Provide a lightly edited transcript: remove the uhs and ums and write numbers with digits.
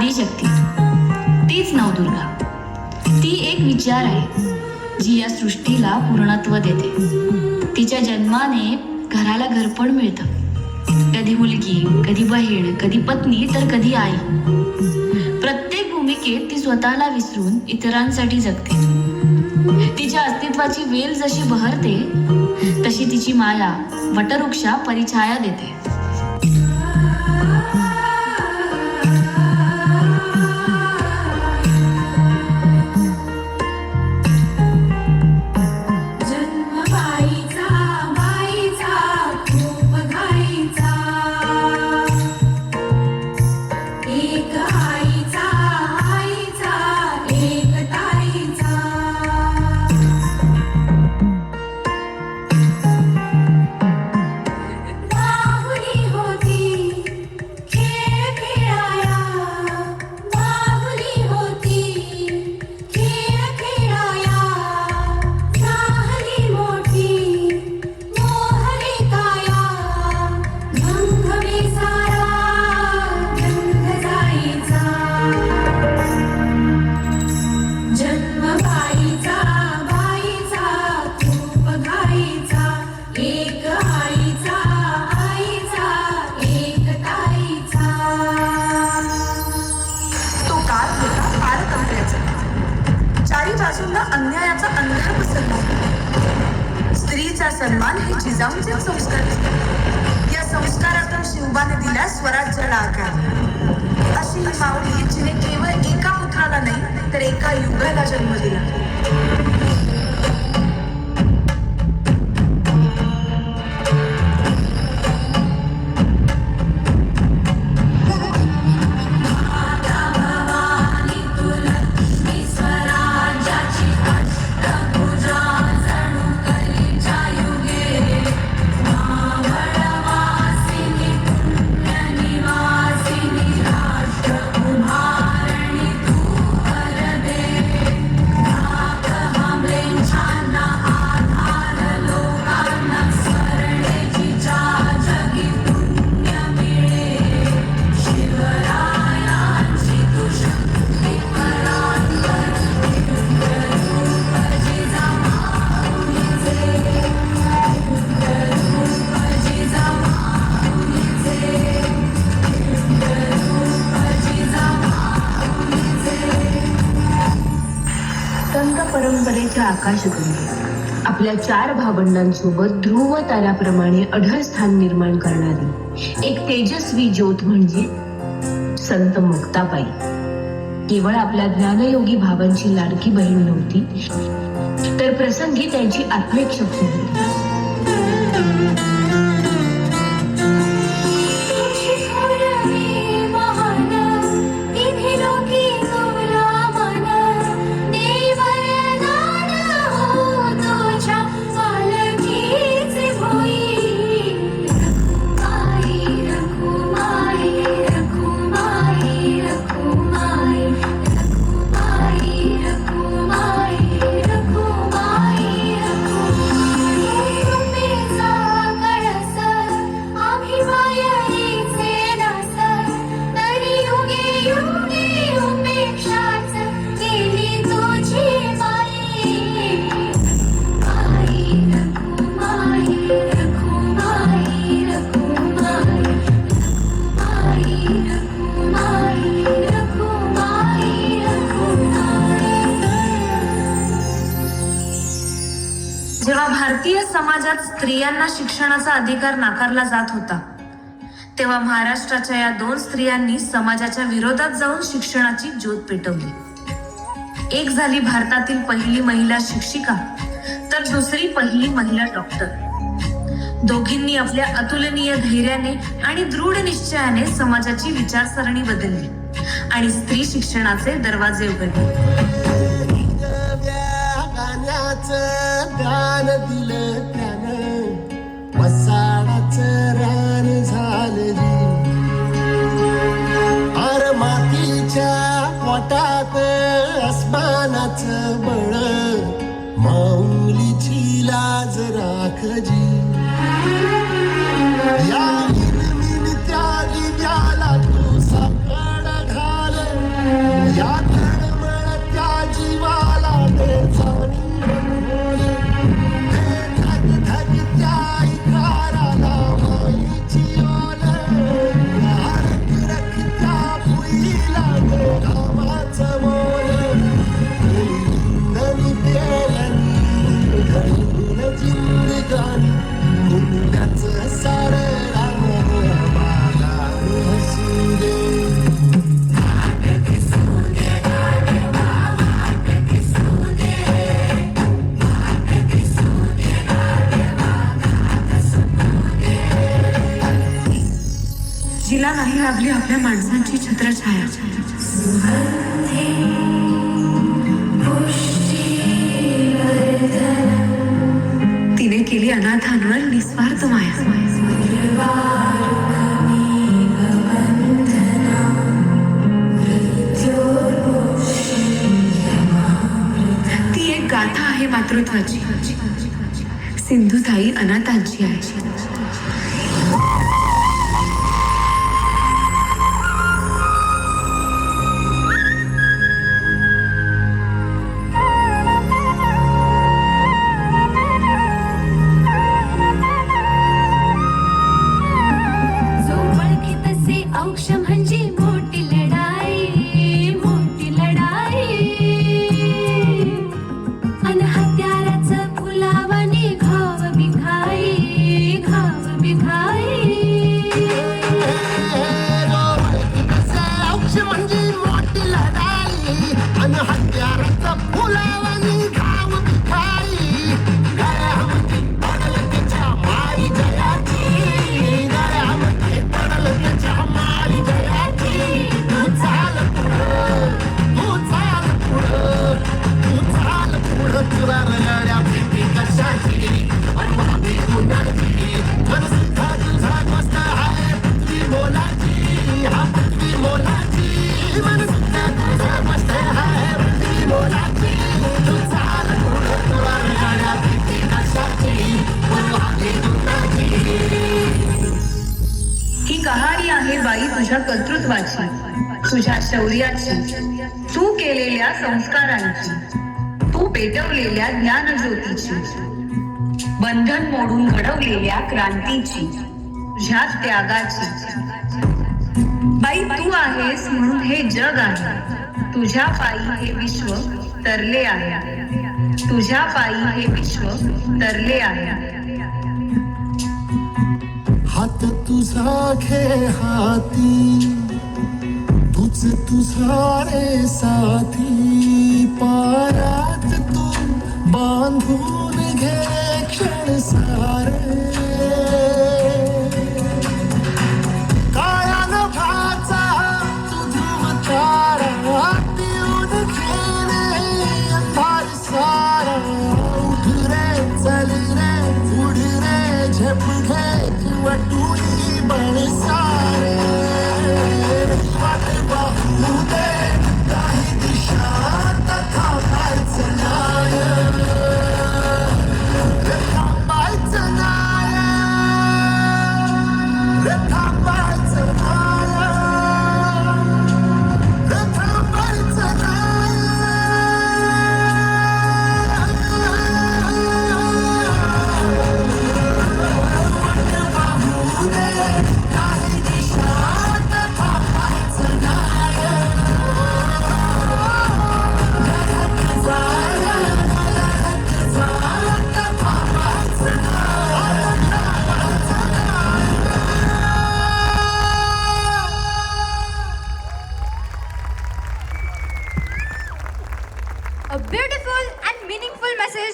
आदिशक्ती, तीच नवदुर्गा. ती एक विचार आहे जी या सृष्टीला पूर्णत्व देते. तिच्या जन्माने घराला घरपण मिळतं. कधी मुलगी, कधी बहीण, कधी पत्नी, तर कधी आई. प्रत्येक भूमिकेत ती स्वतःला विसरून इतरांसाठी जगते. तिच्या अस्तित्वाची वेल जशी बहरते तशी तिची माया वटवृक्षा परिछाया देते. अन्यायाचा अंधार पसरला. स्त्रीचा सन्मान हे जिजाऊंचे संस्कार. या संस्कारातून शिवबाने दिला स्वराज्याला आकार. अशी ही माऊली जिने केवळ एका पुत्राला नाही तर एका युगाला जन्म दिला. परंपरेच्या आकाशगंगेत आपल्या 4 भावंडांसोबत ध्रुव ताऱ्याप्रमाणे अढळ स्थान निर्माण करणारी एक तेजस्वी ज्योत म्हणजे संत मुक्ताबाई. केवळ आपल्या ज्ञानयोगी भावांची लाडकी बहीण नव्हती, तर प्रसंगी त्यांची आत्मिक शक्ती होती. जेव्हा भारतीय समाजात स्त्रियांना शिक्षणाचा अधिकार नाकारला जात होता, तेव्हा महाराष्ट्राच्या या 2 स्त्रियांनी समाजाच्या विरोधात जाऊन शिक्षणाची ज्योत पेटवली. एक झाली भारतातील पहिली महिला शिक्षिका, तर दुसरी पहिली महिला डॉक्टर. दोघींनी आपल्या अतुलनीय धैर्याने आणि दृढ निश्चयाने समाजाची विचारसरणी बदलली आणि स्त्री शिक्षणाचे दरवाजे उघडले. दान दिलं त्यानं वसाडाचं रान झालं. आर मातीच्या पोटात अस्मानाचं बळ, माऊलीची लाज राखजी. या त्या दिव्याला तू सापड घाल, जिला नाही लागली आपल्या माणसांची छत्रछाया. तिने केली अनाथांवर निस्वार्थ माया. ती एक गाथा आहे मातृत्वाची. सिंधुताई अनाथांची आहे. औक्ष म्हणजे मोठी लढाई, मोठी लढाई. अन हत्याराचं फुलावाने घाव बिघाई, घाव बिघाई. औक्ष म्हणजे मोठी लढाई आणि हत्याराचं फुलावानी घाव बिखाई. गळ्यामध्ये पडलं त्याच्या माई जयाची, गळ्यामध्ये पडलं त्याच्या माई जयाची. तू चाल पुढं, तू चाल पुढं, तू चाल पुढं. तुला रगड्या भीती कशाची आणि मागे गुन्ह्याची. मन सुद्धा तुझा मस्त आहे पृथ्वी मोलाची, हा पृथ्वी मोलाची. मन सुद्धा तुझा मस्त आहे पृथ्वी मोलाची. तू चाल पुढं, तुला रगड्या भीती कशाची आणि मागे गुन्ह्याची. ही कहाणी आहे बाई तुझ्या कर्तृत्वाची, तुझ्या शौर्याची, तू केलेल्या संस्कारांची, तू पेटवलेल्या ज्ञानज्योतीची, बंधन मोडून घडवलेल्या क्रांतीची, तुझ्या त्यागाची. बाई तू आहेस म्हणून हे जग आहे. तुझ्या पायी हे विश्व तरले आहे. तुझ्या पायी हे विश्व तरले आहे. हात तुझा घे हाती, तूच तुझा रे साथी. पायात तू बांधून घे क्षण सारे. काळ्या नभाचा तू ध्रुवतारा, पिऊन घेणे अंधार सारा. उठ रे चल रे उड रे झेप घे किंवा टुई बन सारे. वाट पाहू दे काही दिशा थांबायचं नाही, थांबायचं नाही, थांबायचं नाही, थांबायचं नाही. काही दिशा थांबायचं नाही. A beautiful and meaningful message